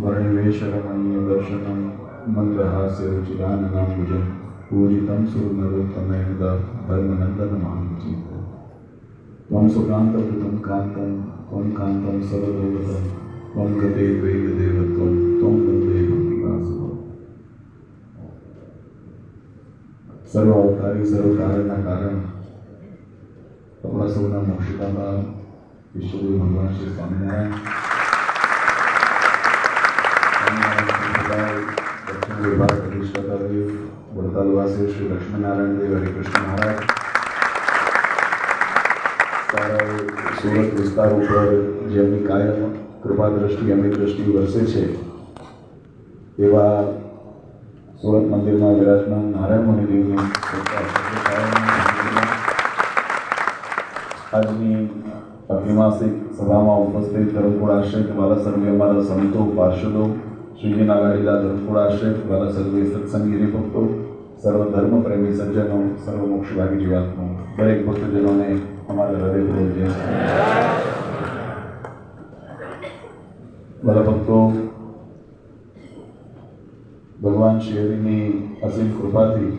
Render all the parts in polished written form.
वर्णिवेशरमणीय दर्शनम मंद्रहास्य रुचिराननाम्बुजं पूजितं सुरनरोत्तमेन धर्मनंदन मानुचित त्वं सुकान्तं कान्तं त्वं कान्तं सर्वदेवतं त्वं गते वेददेवत्वं त्वं वन्दे भक्तिदासः सर्व अवतारी सर्व कारणના કારણ આપણા સૌના મોક્ષિતામાં ઈશ્વરી ભગવાન શ્રી સ્વામિનારાયણ દક્ષિણ વિભાગ અધિષ્ઠાતા દેવ વડતાલવાસી શ્રી લક્ષ્મીનારાયણ દેવ હરિકૃષ્ણ મહારાજ સારા સુરત વિસ્તાર ઉપર જેમની કાયમ કૃપા દ્રષ્ટિ અમિત દ્રષ્ટિ વરસે છે એવા સુરત મંદિરમાં વિરાજમાન નારાયણ મુનિદેવની આજની ત્રિમાસિક સભામાં ઉપસ્થિત ધર્મકુળ આશ્રિત વાલા સર્વે અમારા સંતો પાર્ષદો શ્રીજીના ગાડીલા ધર્મકુળ આશ્રિત વાલા સર્વે સત્સંગી હરિભક્તો સર્વ ધર્મ પ્રેમી સજ્જનો સર્વ મોક્ષભાગી જીવાત્મો દરેક ભક્તજનોને અમારા હૃદયપૂર્વક જય વાલા ભક્તો, ભગવાન શ્રી હરિની અસીમ કૃપાથી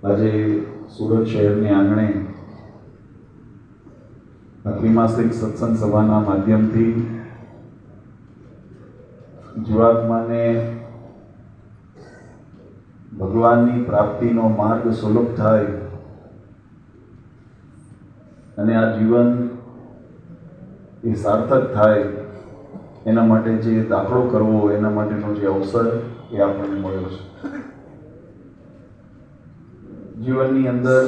આજે સુરત શહેરની આંગણે ત્રિમાસિક સત્સંગ સભાના માધ્યમથી જીવાત્માને ભગવાનની પ્રાપ્તિનો માર્ગ સુલભ થાય અને આ જીવન એ સાર્થક થાય એના માટે જે દાખલો કરવો એના માટેનો જે અવસર એ આપણને મળ્યો છે. જીવનની અંદર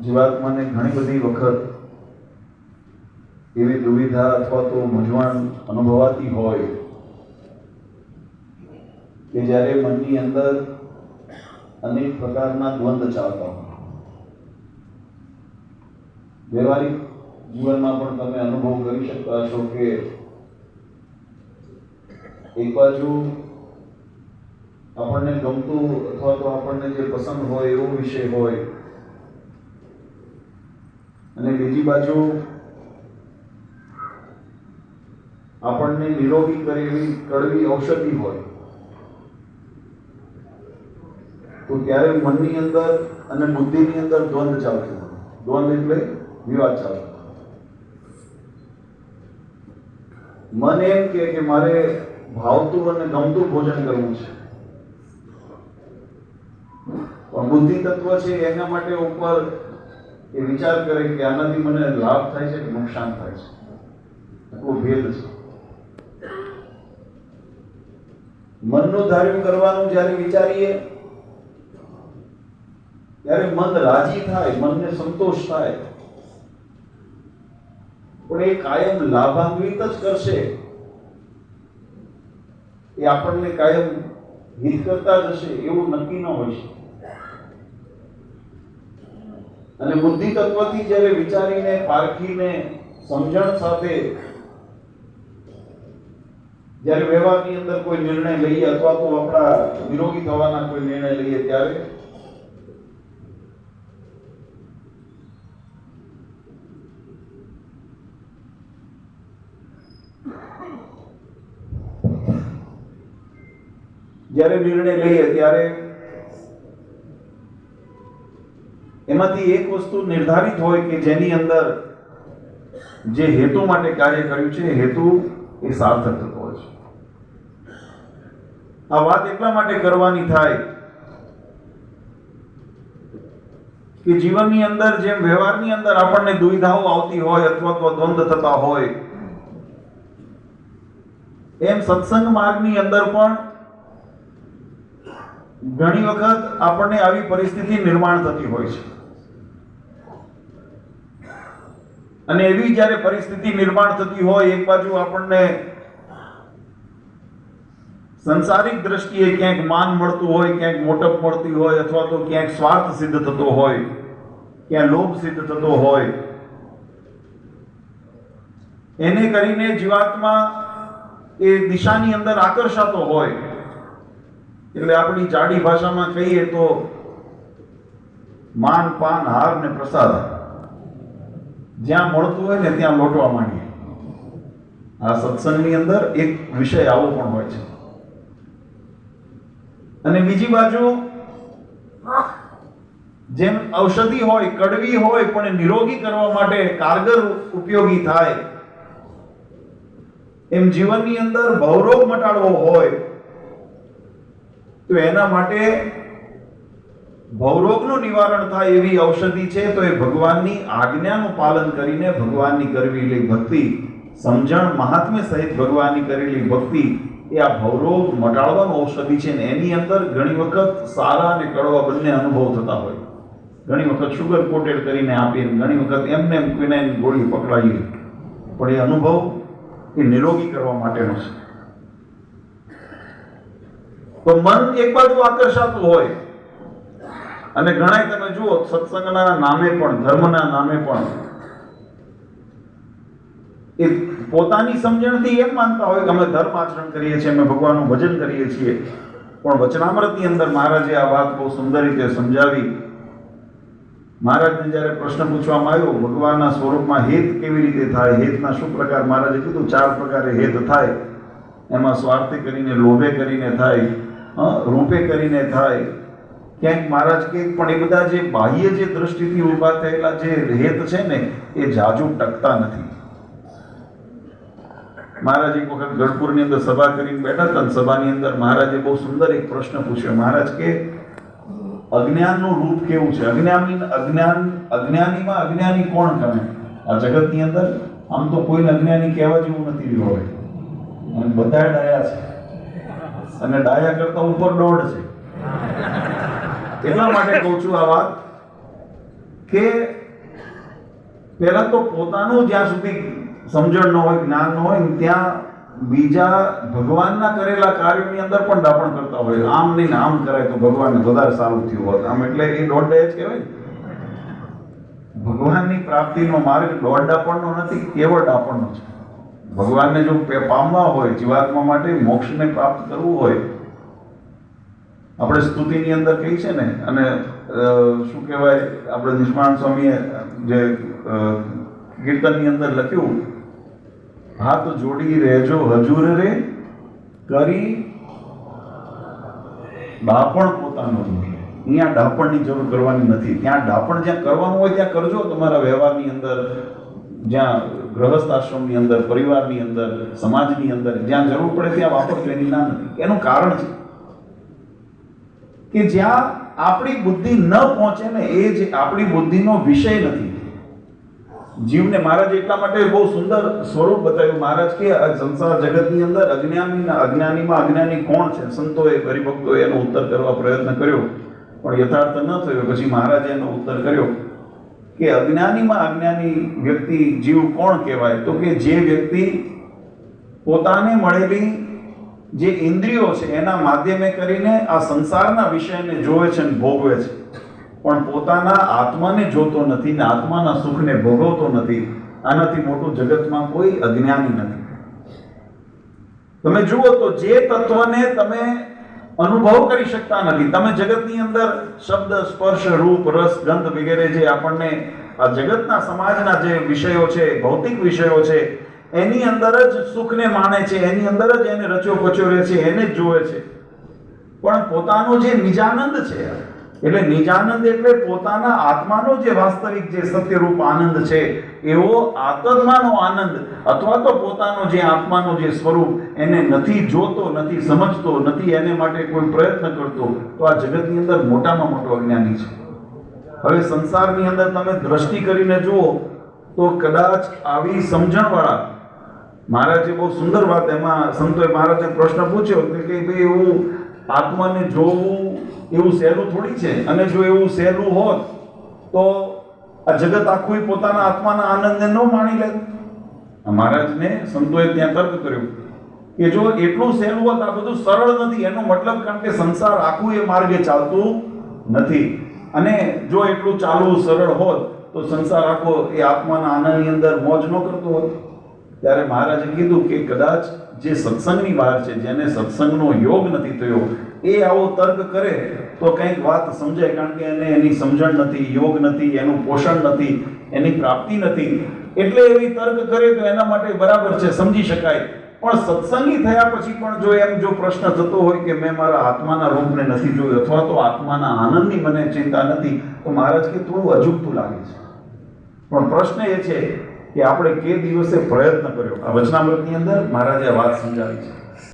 જીવાત્માને ઘણી બધી વખત એવી દુવિધા અથવા તો મૂંઝવણ અનુભવાતી હોય કે જ્યારે મનની અંદર અનેક પ્રકારના દ્વંદ્વ ચાલતા હોય. વ્યવહારિક જીવનમાં પણ તમે અનુભવ કરી શકતા છો કે એક બાજુ આપણને ગમતું અથવા તો આપણને જે પસંદ હોય એવો વિષય હોય અને બીજી બાજુ આપણને નિરોગી કરે એવી કડવી ઔષધિ હોય. તો ત્યારે મનની અંદર અને બુદ્ધિની અંદર દ્વંદ્વ ચાલતું હોય. દ્વંદ્વ એટલે વિવાદ ચાલતો. મન એમ કે મારે ભાવતું અને ગમતું ભોજન કરવું છે, પણ બુદ્ધિ તત્વ છે એના માટે ઉપર એ વિચાર કરે કે આનાથી મને લાભ થાય છે કે નુકસાન થાય છે. આટલો ભેદ છે. મનનું ધાર્યું કરવાનું જ્યારે વિચારીએ ત્યારે મન રાજી થાય, મનને સંતોષ થાય, પણ એ કાયમ લાભાન્વિત જ કરશે, એ આપણને કાયમ હિત કરતા જ હશે એવું નક્કી ન હોય છે. અને બુદ્ધિ તત્વથી જ્યારે વિચારીને પારખીને સમજણ સાથે જ્યારે વ્યવહારની અંદર કોઈ નિર્ણય લઈએ અથવા તો આપણા નિરોગી થવાના કોઈ નિર્ણય લઈએ ત્યારે એમાંથી એક વસ્તુ નિર્ધારિત હોય કે જેની અંદર જે હેતુ માટે કાર્ય કર્યું છે હેતુ એ સાર્થક થતો હોય છે. આ વાત એટલા માટે કરવાની થાય કે જીવનની અંદર જેમ વ્યવહારની અંદર આપણને દુવિધાઓ આવતી હોય અથવા તો દ્વંદ્વ થતા હોય એમ સત્સંગ માર્ગની અંદર પણ ઘણી વખત આપણને આવી પરિસ્થિતિ નિર્માણ થતી હોય છે. અને એવી જ્યારે પરિસ્થિતિ નિર્માણ થતી હોય, એક બાજુ આપણને સંસારિક દ્રષ્ટિએ ક્યાંક માન મળતું હોય, ક્યાંક મોટપ મળતી હોય, અથવા તો ક્યાંક સ્વાર્થ સિદ્ધ થતો હોય, ક્યાંક લોભ સિદ્ધ થતો હોય, એને કરીને જીવાત્મા એ દિશાની અંદર આકર્ષાતો હોય. એટલે આપણી જાડી ભાષામાં કહીએ તો માન પાન હાર ને પ્રસાદ જ્યાં મળતું હોય ને ત્યાં લોટવા માંડીએ. આ સત્સંગની અંદર એક વિષય આવો પણ હોય છે. અને બીજી બાજુ જેમ ઔષધિ હોય, કડવી હોય, પણ નિરોગી કરવા માટે કારગર ઉપયોગી થાય, એમ જીવનની અંદર ભવરોગ મટાડવો હોય તો એના માટે ભવરોગનું નિવારણ થાય એવી ઔષધિ છે. તો એ ભગવાનની આજ્ઞાનું પાલન કરીને ભગવાનની કરેલી ભક્તિ, સમજણ મહાત્મ્ય સહિત ભગવાનની કરેલી ભક્તિ એ આ ભવરોગ મટાડવાનું ઔષધિ છે. ને એની અંદર ઘણી વખત સારા અને કડવા બંને અનુભવ થતા હોય. ઘણી વખત શુગર કોટેડ કરીને આપીએ, ઘણી વખત એમને ક્વિનાઇન ગોળી પકડાઈએ, પણ એ અનુભવ એ નિરોગી કરવા માટેનો છે. તો મન એક બાજુ આકર્ષાતું હોય, અને ઘણા તમે જુઓ સત્સંગના નામે પણ, ધર્મના નામે પણ એ પોતાની સમજણથી એમ માનતા હોય કે અમે ધર્મ આચરણ કરીએ છીએ, અમે ભગવાનનું ભજન કરીએ છીએ. પણ વચનામૃતની અંદર મહારાજે આ વાત બહુ સુંદર રીતે સમજાવી. મહારાજને જ્યારે પ્રશ્ન પૂછવામાં આવ્યો ભગવાનના સ્વરૂપમાં હેત કેવી રીતે થાય, હેતના શું પ્રકાર, મહારાજે કીધું 4 પ્રકારે હેત થાય. એમાં સ્વાર્થે કરીને, લોભે કરીને થાય, રૂપે કરીને થાય. ક્યાંક મહારાજ કે પણ એ બધા જે બાહ્ય જે દ્રષ્ટિથી ઉભા થયેલા જે હેત છે ને એ જાજુ ટકતા નથી. મહારાજ એક વખત ગઢપુરની અંદર સભા કરીને બેઠા હતા. સભાની અંદર મહારાજે બહુ સુંદર એક પ્રશ્ન પૂછ્યો. મહારાજ કે અજ્ઞાનનું રૂપ કેવું છે? અજ્ઞાનીમાં અજ્ઞાની કોણ ગમે? આ જગતની અંદર આમ તો કોઈને અજ્ઞાની કહેવા જેવું નથી રહ્યું હવે. અને બધા ડાયા છે, અને ડાયા કરતા ઉપર દોડ છે. એટલા માટે કહું છું આ વાત કે પહેલા તો પોતાનું જ્યાં સુધી સમજણ ન હોય, જ્ઞાન ન હોય, ત્યાં બીજા ભગવાનના કરેલા કાર્યોની અંદર પણ ડાપણ કરતા હોય. આમ નહીં આમ કરાય તો ભગવાનને વધારે સારું થયું હોત, આમ એટલે એ દોઢ જ કહેવાય. ભગવાનની પ્રાપ્તિનો માર્ગ દોઢ ડાપણનો નથી, કેવળ ડાપણનો છે. ભગવાનને જો પામવા હોય, જીવાત્મા માટે મોક્ષને પ્રાપ્ત કરવું હોય, આપણે સ્તુતિની અંદર કહી છે ને, અને શું કહેવાય, આપણે નિષ્ણાત સ્વામીએ જે કીર્તનની અંદર લખ્યું, હાથ જોડી રહેજો હજુર રે, કરી ડાપણ પોતાનો. અહીંયા ડાપણની જરૂર કરવાની નથી. ત્યાં ડાપણ જ્યાં કરવાનું હોય ત્યાં કરજો. તમારા વ્યવહારની અંદર, જ્યાં ગૃહસ્થ આશ્રમની અંદર, પરિવારની અંદર, સમાજની અંદર જ્યાં જરૂર પડે ત્યાં વાપરજો, એની ના નથી. એનું કારણ છે કે જ્યાં આપણી બુદ્ધિ ન પહોંચે ને એ જ આપણી બુદ્ધિનો વિષય નથી. જીવને મહારાજ એટલા માટે બહુ સુંદર સ્વરૂપ બતાવ્યું. મહારાજ કે આ સંસાર જગતની અંદર અજ્ઞાનીમાં અજ્ઞાની કોણ છે? સંતોએ, હરિભક્તોએ એનો ઉત્તર કરવા પ્રયત્ન કર્યો, પણ યથાર્થ ન થયો. પછી મહારાજે એનો ઉત્તર કર્યો કે અજ્ઞાનીમાં અજ્ઞાની વ્યક્તિ, જીવ કોણ કહેવાય? તો કે જે વ્યક્તિ પોતાને મળેલી જે ઇન્દ્રિયો છે એના માધ્યમે કરીને આ સંસારના વિષયને જોવે છે અને ભોગવે છે, પણ પોતાના આત્માને જોતો નથી ને આત્માના સુખને ભોગવતો નથી. આનાથી મોટું જગતમાં કોઈ અજ્ઞાની નથી. તમે જુઓ તો જે તત્વને તમે અનુભવ કરી શકતા નથી, તમે જગતની અંદર શબ્દ, સ્પર્શ, રૂપ, રસ, ગંધ વગેરે જે આપણને આ જગતના સમાજના જે વિષયો છે, ભૌતિક વિષયો છે, એની અંદર જ સુખને માણે છે, એની અંદર જ એને રચ્યો પચ્યો છે, એને જ જોવે છે. પણ પોતાનો જે નિજાનંદ છે, એટલે નિજાનંદ એટલે પોતાના આત્માનો જે વાસ્તવિક જે સત્યરૂપ આનંદ છે, એવો આત્માનો આનંદ અથવા તો પોતાનો જે આત્માનો જે સ્વરૂપ એને નથી જોતો, નથી સમજતો, નથી એને માટે કોઈ પ્રયત્ન કરતો, તો આ જગતની અંદર મોટામાં મોટો અજ્ઞાની છે. હવે સંસારની અંદર તમે દ્રષ્ટિ કરીને જુઓ તો કદાચ આવી સમજણવાળા, મહારાજે બહુ સુંદર વાત એમાં સંતોએ મહારાજે પ્રશ્ન પૂછ્યો કે ભાઈ એવું આત્માને જોવું એવું સહેલું થોડી છે, અને જો એવું સહેલું હોત તો આ જગત આખું પોતાના આત્માના આનંદને ન માણી લે. મહારાજને સંતોએ ત્યાં તર્ક કર્યું કે જો એટલું સહેલું હોત, આ બધું સરળ નથી. એનો મતલબ કારણ કે સંસાર આખું એ માર્ગે ચાલતું નથી, અને જો એટલું ચાલવું સરળ હોત તો સંસાર આખો એ આત્માના આનંદની અંદર મોજ ન કરતો હોત. ત્યારે મહારાજે કીધું કે કદાચ જે સત્સંગની બહાર છે, જેને સત્સંગનો યોગ નથી થયો, એ આવો તર્ક કરે તો કંઈક વાત સમજાય, કારણ કે એને એની સમજણ નથી, યોગ નથી, એનું પોષણ નથી, એની પ્રાપ્તિ નથી, એટલે એવી તર્ક કરે તો એના માટે બરાબર છે, સમજી શકાય. પણ સત્સંગી થયા પછી પણ જો એમ જો પ્રશ્ન થતો હોય કે મેં મારા આત્માના રૂપને નથી જોયું અથવા તો આત્માના આનંદની મને ચિંતા નથી, તો મહારાજ કે થોડું અજુગતું લાગે છે. પણ પ્રશ્ન એ છે કે આપણે કે દિવસે પ્રયત્ન કર્યો. આ વચનામૃતની અંદર મહારાજે આ વાત સમજાવી છે.